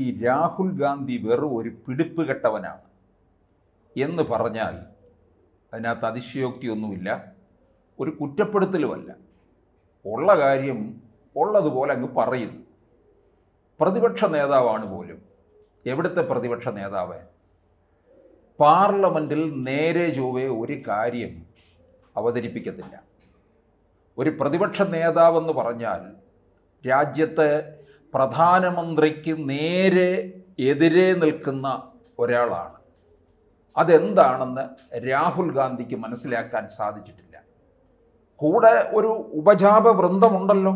ഈ രാഹുൽ ഗാന്ധി വെറും ഒരു പിടിപ്പ് കെട്ടവനാണ് എന്ന് പറഞ്ഞാൽ അതിനകത്ത് അതിശയോക്തിയൊന്നുമില്ല, ഒരു കുറ്റപ്പെടുത്തലുമല്ല. ഉള്ള കാര്യം ഉള്ളതുപോലെ അങ്ങ് പറയുന്നു. പ്രതിപക്ഷ നേതാവാണ് പോലും. എവിടുത്തെ പ്രതിപക്ഷ നേതാവ്? പാർലമെൻറ്റിൽ നേരെ ചൊവ്വേ ഒരു കാര്യം അവതരിപ്പിക്കത്തില്ല. ഒരു പ്രതിപക്ഷ നേതാവെന്ന് പറഞ്ഞാൽ രാജ്യത്തെ പ്രധാനമന്ത്രിക്ക് നേരെ എതിരെ നിൽക്കുന്ന ഒരാളാണ്. അതെന്താണെന്ന് രാഹുൽ ഗാന്ധിക്ക് മനസ്സിലാക്കാൻ സാധിച്ചിട്ടില്ല. കൂടെ ഒരു ഉപജാപ വൃന്ദമുണ്ടല്ലോ,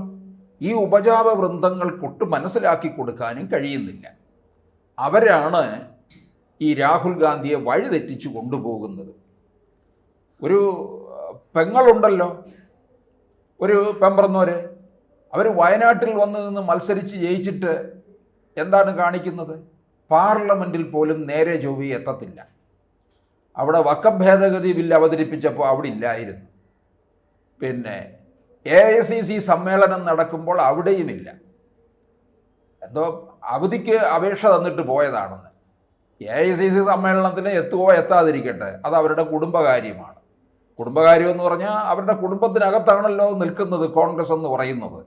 ഈ ഉപജാപ വൃന്ദങ്ങൾക്കൊട്ട് മനസ്സിലാക്കി കൊടുക്കാനും കഴിയുന്നില്ല. അവരാണ് ഈ രാഹുൽ ഗാന്ധിയെ വഴിതെറ്റിച്ചു കൊണ്ടുപോകുന്നത്. ഒരു പെങ്ങളുണ്ടല്ലോ, ഒരു പെമ്പറന്നോര്, അവർ വയനാട്ടിൽ വന്ന് നിന്ന് മത്സരിച്ച് ജയിച്ചിട്ട് എന്താണ് കാണിക്കുന്നത്? പാർലമെൻറ്റിൽ പോലും നേരെ ചൊവ്വേ എത്തത്തില്ല. അവിടെ വഖഫ് ഭേദഗതി ബില്ല് അവതരിപ്പിച്ചപ്പോൾ അവിടെ ഇല്ലായിരുന്നു. പിന്നെ AICC സമ്മേളനം നടക്കുമ്പോൾ അവിടെയുമില്ല. എന്തോ അവധിക്ക് അപേക്ഷ തന്നിട്ട് പോയതാണെന്ന്. AICC സമ്മേളനത്തിന് എത്തുകയോ എത്താതിരിക്കട്ടെ, അത് അവരുടെ കുടുംബകാര്യമാണ്. കുടുംബകാര്യം എന്ന് പറഞ്ഞാൽ അവരുടെ കുടുംബത്തിനകത്താണല്ലോ നിൽക്കുന്നത് കോൺഗ്രസ് എന്ന് പറയുന്നത്.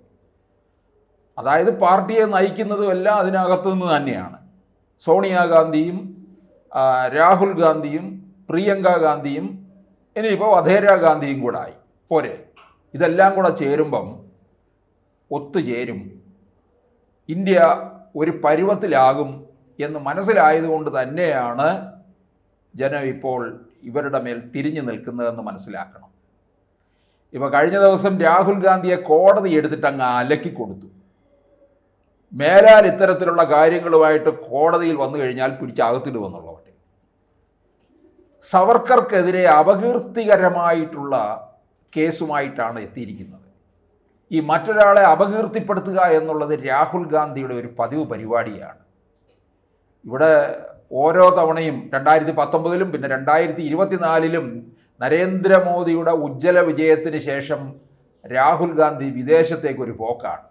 അതായത് പാർട്ടിയെ നയിക്കുന്നതും എല്ലാം അതിനകത്തു നിന്ന് തന്നെയാണ്. സോണിയാഗാന്ധിയും രാഹുൽ ഗാന്ധിയും പ്രിയങ്ക ഗാന്ധിയും ഇനിയിപ്പോൾ വധേര ഗാന്ധിയും കൂടെ ആയി പോരെ. ഇതെല്ലാം കൂടെ ചേരുമ്പം ഒത്തുചേരും, ഇന്ത്യ ഒരു പരുവത്തിലാകും എന്ന് മനസ്സിലായതുകൊണ്ട് തന്നെയാണ് ജനം ഇപ്പോൾ ഇവരുടെ മേൽ തിരിഞ്ഞു നിൽക്കുന്നതെന്ന് മനസ്സിലാക്കണം. ഇപ്പോൾ കഴിഞ്ഞ ദിവസം രാഹുൽ ഗാന്ധിയെ കോടതി എടുത്തിട്ട് അങ്ങ് അലക്കി കൊടുത്തു. മേലാൽ ഇത്തരത്തിലുള്ള കാര്യങ്ങളുമായിട്ട് കോടതിയിൽ വന്നു കഴിഞ്ഞാൽ പിടിച്ചകത്തിടുമെന്നുള്ളവർ. സവർക്കർക്കെതിരെ അപകീർത്തികരമായിട്ടുള്ള കേസുമായിട്ടാണ് എത്തിയിരിക്കുന്നത്. ഈ മറ്റൊരാളെ അപകീർത്തിപ്പെടുത്തുക എന്നുള്ളത് രാഹുൽ ഗാന്ധിയുടെ ഒരു പതിവ് പരിപാടിയാണ്. ഇവിടെ ഓരോ തവണയും 2019 പിന്നെ 2024 നരേന്ദ്രമോദിയുടെ ഉജ്ജ്വല വിജയത്തിന് ശേഷം രാഹുൽ ഗാന്ധി വിദേശത്തേക്കൊരു പോക്കാണ്.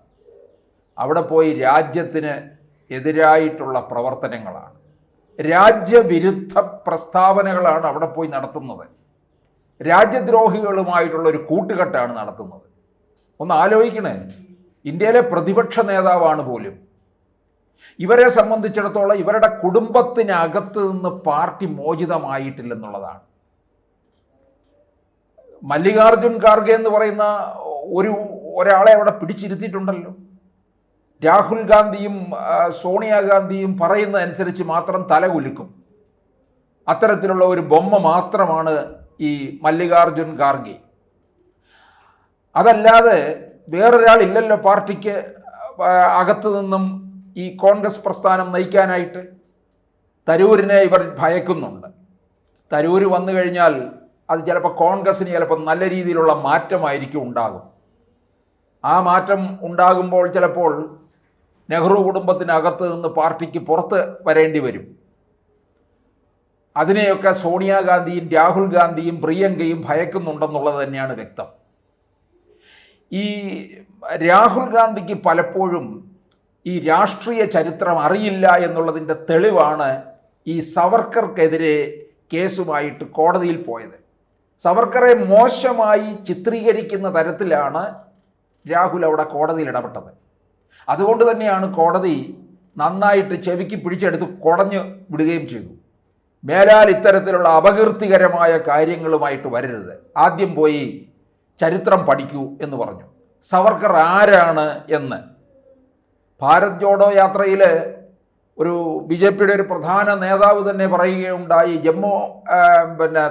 അവിടെ പോയി രാജ്യത്തിന് എതിരായിട്ടുള്ള പ്രവർത്തനങ്ങളാണ്, രാജ്യവിരുദ്ധ പ്രസ്താവനകളാണ് അവിടെ പോയി നടത്തുന്നത്. രാജ്യദ്രോഹികളുമായിട്ടുള്ള ഒരു കൂട്ടുകെട്ടാണ് നടത്തുന്നത്. ഒന്ന് ആലോചിക്കണേ, ഇന്ത്യയിലെ പ്രതിപക്ഷ നേതാവാണ് പോലും. ഇവരെ സംബന്ധിച്ചിടത്തോളം ഇവരുടെ കുടുംബത്തിനകത്ത് നിന്ന് പാർട്ടി മോചിതമായിട്ടില്ലെന്നുള്ളതാണ്. മല്ലികാർജുൻ ഖാർഗെ എന്ന് പറയുന്ന ഒരാളെ അവിടെ പിടിച്ചിരുത്തിയിട്ടുണ്ടല്ലോ. രാഹുൽ ഗാന്ധിയും സോണിയാഗാന്ധിയും പറയുന്നതനുസരിച്ച് മാത്രം തലകുലുക്കും. അത്തരത്തിലുള്ള ഒരു ബൊമ്മ മാത്രമാണ് ഈ മല്ലികാർജുൻ ഖാർഗെ. അതല്ലാതെ വേറൊരാളില്ലല്ലോ പാർട്ടിക്ക് അകത്തു നിന്നും ഈ കോൺഗ്രസ് പ്രസ്ഥാനം നയിക്കാനായിട്ട്. തരൂരിനെ ഇവർ ഭയക്കുന്നുണ്ട്. തരൂർ വന്നു കഴിഞ്ഞാൽ അത് ചിലപ്പോൾ കോൺഗ്രസ്സിന് ചിലപ്പോൾ നല്ല രീതിയിലുള്ള മാറ്റമായിരിക്കും ഉണ്ടാകും. ആ മാറ്റം ഉണ്ടാകുമ്പോൾ ചിലപ്പോൾ നെഹ്റു കുടുംബത്തിനകത്ത് നിന്ന് പാർട്ടിക്ക് പുറത്ത് വരേണ്ടി വരും. അതിനെയൊക്കെ സോണിയാഗാന്ധിയും രാഹുൽ ഗാന്ധിയും പ്രിയങ്കയും ഭയക്കുന്നുണ്ടെന്നുള്ളത് തന്നെയാണ് വ്യക്തം. ഈ രാഹുൽ ഗാന്ധിക്ക് പലപ്പോഴും ഈ രാഷ്ട്രീയ ചരിത്രം അറിയില്ല എന്നുള്ളതിൻ്റെ തെളിവാണ് ഈ സവർക്കർക്കെതിരെ കേസുമായിട്ട് കോടതിയിൽ പോയത്. സവർക്കറെ മോശമായി ചിത്രീകരിക്കുന്ന തരത്തിലാണ് രാഹുൽ അവിടെ കോടതിയിൽ ഇടപെട്ടത്. അതുകൊണ്ട് തന്നെയാണ് കോടതി നന്നായിട്ട് ചെവിക്ക് പിടിച്ചെടുത്ത് കുടഞ്ഞു വിടുകയും ചെയ്തു. മേലാൽ ഇത്തരത്തിലുള്ള അപകീർത്തികരമായ കാര്യങ്ങളുമായിട്ട് വരരുത്, ആദ്യം പോയി ചരിത്രം പഠിക്കൂ എന്ന് പറഞ്ഞു. സവർക്കർ ആരാണ് എന്ന് ഭാരത് ജോഡോ യാത്രയിൽ ഒരു BJPയുടെ ഒരു പ്രധാന നേതാവ് തന്നെ പറയുകയുണ്ടായി.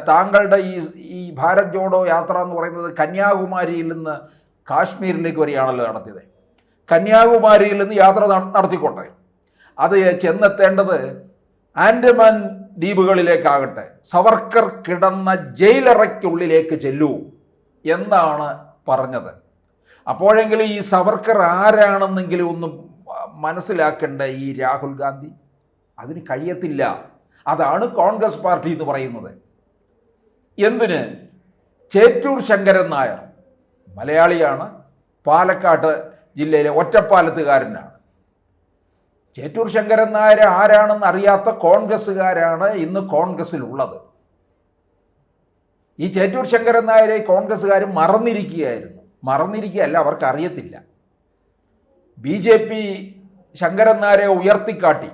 താങ്കളുടെ ഈ ഭാരത് ജോഡോ യാത്ര എന്ന് പറയുന്നത് കന്യാകുമാരിയിൽ നിന്ന് കാശ്മീരിലേക്ക് വരികയാണല്ലോ നടത്തിയത്. കന്യാകുമാരിയിൽ നിന്ന് യാത്ര നടത്തിക്കോട്ടെ, അത് ചെന്നെത്തേണ്ടത് ആൻഡമാൻ ദ്വീപുകളിലേക്കാകട്ടെ, സവർക്കർ കിടന്ന ജയിലറയ്ക്കുള്ളിലേക്ക് ചെല്ലൂ എന്നാണ് പറഞ്ഞത്. അപ്പോഴെങ്കിലും ഈ സവർക്കർ ആരാണെന്നെങ്കിലും ഒന്ന് മനസ്സിലാക്കേണ്ട ഈ രാഹുൽ ഗാന്ധി. അതിന് കഴിയത്തില്ല. അതാണ് കോൺഗ്രസ് പാർട്ടി എന്ന് പറയുന്നത്. എന്തിന്? ചേറ്റൂർ ശങ്കരൻ നായർ മലയാളിയാണ്, പാലക്കാട് ജില്ലയിലെ ഒറ്റപ്പാലത്തുകാരനാണ്. ചേറ്റൂർ ശങ്കരൻ നായർ ആരാണെന്ന് അറിയാത്ത കോൺഗ്രസ്സുകാരാണ് ഇന്ന് കോൺഗ്രസ്സിലുള്ളത്. ഈ ചേറ്റൂർ ശങ്കരൻ നായരെ കോൺഗ്രസ്സുകാർ മറന്നിരിക്കുകയല്ല, അവർക്കറിയത്തില്ല. BJP ശങ്കരൻ നായരെ ഉയർത്തിക്കാട്ടി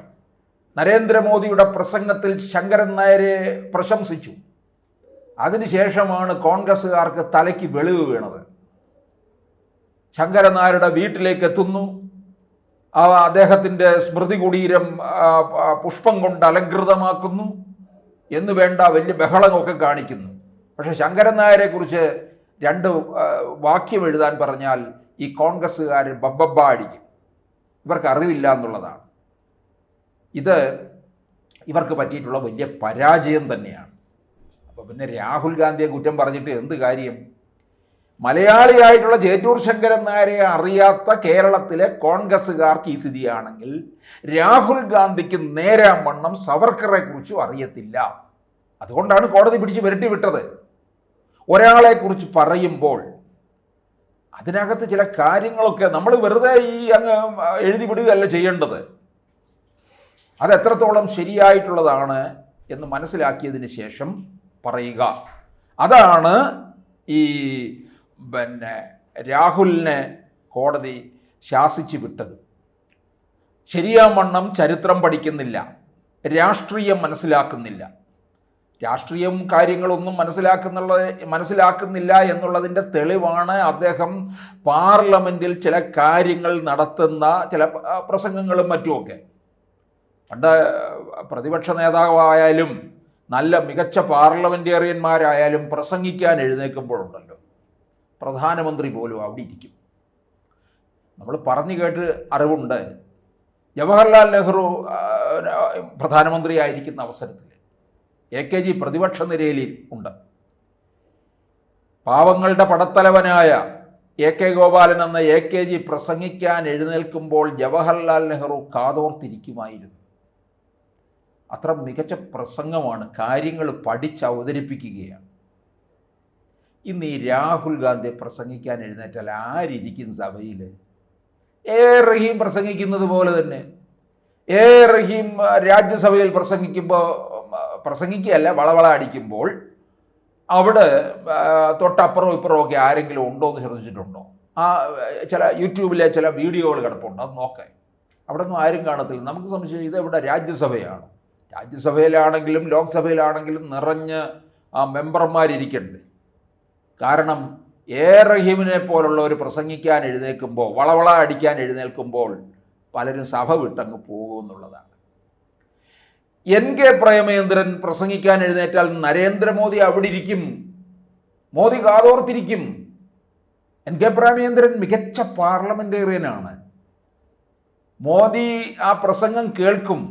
നരേന്ദ്രമോദിയുടെ പ്രസംഗത്തിൽ ശങ്കരൻ നായരെ പ്രശംസിച്ചു. അതിനുശേഷമാണ് കോൺഗ്രസ്സുകാർക്ക് തലയ്ക്ക് വെളിവ് വീണത്. ശങ്കരൻ നായരുടെ വീട്ടിലേക്ക് എത്തുന്നു, അദ്ദേഹത്തിൻ്റെ സ്മൃതി കുടീരം പുഷ്പം കൊണ്ട് അലങ്കൃതമാക്കുന്നു എന്ന് വേണ്ട വലിയ ബഹളമൊക്കെ കാണിക്കുന്നു. പക്ഷെ ശങ്കരൻ നായരെ കുറിച്ച് 2 വാക്യം എഴുതാൻ പറഞ്ഞാൽ ഈ കോൺഗ്രസ്സുകാർ ബബ്ബ അടിക്കും. ഇവർക്ക് അറിവില്ല എന്നുള്ളതാണ്. ഇത് ഇവർക്ക് പറ്റിയിട്ടുള്ള വലിയ പരാജയം തന്നെയാണ്. അപ്പോൾ പിന്നെ രാഹുൽ ഗാന്ധിയെ കുറ്റം പറഞ്ഞിട്ട് എന്ത് കാര്യം? മലയാളിയായിട്ടുള്ള ചേറ്റൂർ ശങ്കരൻ നായരെ അറിയാത്ത കേരളത്തിലെ കോൺഗ്രസ്സുകാർക്ക് ഈ സ്ഥിതിയാണെങ്കിൽ രാഹുൽ ഗാന്ധിക്ക് നേരാവണ്ണം സവർക്കറെ കുറിച്ചും അറിയത്തില്ല. അതുകൊണ്ടാണ് കോടതി പിടിച്ച് വിരട്ടി വിട്ടത്. ഒരാളെ കുറിച്ച് പറയുമ്പോൾ അതിനകത്ത് ചില കാര്യങ്ങളൊക്കെ നമ്മൾ വെറുതെ അങ്ങ് എഴുതി വിടുകയല്ല ചെയ്യേണ്ടത്. അത് എത്രത്തോളം ശരിയായിട്ടുള്ളതാണ് എന്ന് മനസ്സിലാക്കിയതിന് ശേഷം പറയുക. അതാണ് ഈ രാഹുലിനെ കോടതി ശാസിച്ചു വിട്ടത്. ശരിയാവണ്ണം ചരിത്രം പഠിക്കുന്നില്ല, രാഷ്ട്രീയം മനസ്സിലാക്കുന്നില്ല. രാഷ്ട്രീയം കാര്യങ്ങളൊന്നും മനസ്സിലാക്കുന്നില്ല എന്നുള്ളതിൻ്റെ തെളിവാണ് അദ്ദേഹം പാർലമെൻറ്റിൽ ചില കാര്യങ്ങൾ നടത്തുന്ന ചില പ്രസംഗങ്ങളും മറ്റുമൊക്കെ. പണ്ട് പ്രതിപക്ഷ നേതാവായാലും നല്ല മികച്ച പാർലമെൻറ്റേറിയന്മാരായാലും പ്രസംഗിക്കാൻ എഴുന്നേൽക്കുമ്പോഴുണ്ടല്ലോ, പ്രധാനമന്ത്രി പോലും അവിടെ ഇരിക്കും. നമ്മൾ പറഞ്ഞു കേട്ട് അറിവുണ്ട്. ജവഹർലാൽ നെഹ്റു പ്രധാനമന്ത്രിയായിരിക്കുന്ന അവസരത്തിൽ AKG പ്രതിപക്ഷ നിരയിൽ ഉണ്ട്. പാവങ്ങളുടെ പടത്തലവനായ AK ഗോപാലൻ എന്ന AKG പ്രസംഗിക്കാൻ എഴുന്നേൽക്കുമ്പോൾ ജവഹർലാൽ നെഹ്റു കാതോർത്തിരിക്കുമായിരുന്നു. അത്ര മികച്ച പ്രസംഗമാണ്, കാര്യങ്ങൾ പഠിച്ച് അവതരിപ്പിക്കുകയാണ്. ഇന്ന് ഈ രാഹുൽ ഗാന്ധി പ്രസംഗിക്കാൻ എഴുന്നേറ്റാൽ ആരിയ്ക്കും സഭയിൽ? റഹീം പ്രസംഗിക്കുന്നത് പോലെ തന്നെ റഹീം രാജ്യസഭയിൽ പ്രസംഗിക്കുകയല്ല, വളവള അടിക്കുമ്പോൾ അവിടെ തൊട്ടപ്പുറവും ഇപ്പുറവും ഒക്കെ ആരെങ്കിലും ഉണ്ടോ എന്ന് ശ്രദ്ധിച്ചിട്ടുണ്ടോ? ചില യൂട്യൂബിലെ ചില വീഡിയോകൾ കിടപ്പുണ്ട്, അത് നോക്കാൻ. അവിടെ ഒന്നും ആരും കാണത്തില്ല. നമുക്ക് സംശയം ഇതെവിടെ രാജ്യസഭയാണ്. രാജ്യസഭയിലാണെങ്കിലും ലോക്സഭയിലാണെങ്കിലും നിറഞ്ഞ് മെമ്പർമാരിയ്ക്കുന്നുണ്ട്. കാരണം റഹീമിനെ പോലുള്ളവർ പ്രസംഗിക്കാൻ എഴുന്നേൽക്കുമ്പോൾ, വളവള അടിക്കാൻ എഴുന്നേൽക്കുമ്പോൾ പലരും സഭ വിട്ടങ്ങ് പോകുമെന്നുള്ളതാണ്. NK പ്രേമചന്ദ്രൻ പ്രസംഗിക്കാൻ എഴുന്നേറ്റാൽ നരേന്ദ്രമോദി അവിടെ ഇരിക്കും, മോദി കാതോർത്തിരിക്കും. NK പ്രേമചന്ദ്രൻ മികച്ച പാർലമെൻറ്റേറിയനാണ്. മോദി ആ പ്രസംഗം കേൾക്കും.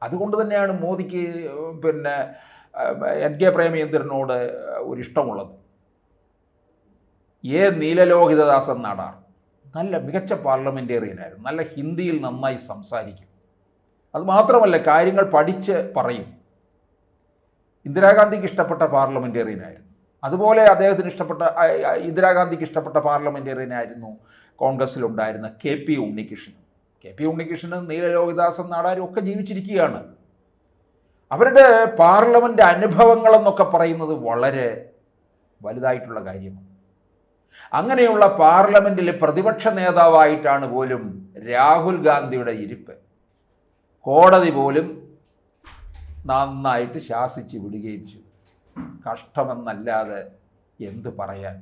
അതുകൊണ്ട് തന്നെയാണ് മോദിക്ക് NK പ്രേമചന്ദ്രനോട് ഒരിഷ്ടമുള്ളത്. നീലലോഹിതദാസൻ നാടാർ നല്ല മികച്ച പാർലമെൻറ്റേറിയനായിരുന്നു. നല്ല ഹിന്ദിയിൽ നന്നായി സംസാരിക്കും. അതുമാത്രമല്ല, കാര്യങ്ങൾ പഠിച്ച് പറയും. ഇന്ദിരാഗാന്ധിക്ക് ഇഷ്ടപ്പെട്ട പാർലമെൻറ്റേറിയനായിരുന്നു. അതുപോലെ ഇന്ദിരാഗാന്ധിക്ക് ഇഷ്ടപ്പെട്ട പാർലമെൻറ്റേറിയനായിരുന്നു കോൺഗ്രസ്സിലുണ്ടായിരുന്ന KP ഉണ്ണികൃഷ്ണൻ. KP ഉണ്ണികൃഷ്ണനും നീലലോഹിതദാസൻ നാടാരും ഒക്കെ ജീവിച്ചിരിക്കുകയാണ്. അവരുടെ പാർലമെൻറ്റ് അനുഭവങ്ങളെന്നൊക്കെ പറയുന്നത് വളരെ വലുതായിട്ടുള്ള കാര്യമാണ്. അങ്ങനെയുള്ള പാർലമെൻറ്റിൽ പ്രതിപക്ഷ നേതാവായിട്ടാണ് പോലും രാഹുൽ ഗാന്ധിയുടെ ഇരിപ്പ്. കോടതി പോലും നന്നായിട്ട് ശാസിച്ച് വിടുകയും ചെയ്തു. കഷ്ടമെന്നല്ലാതെ എന്ത് പറയാൻ?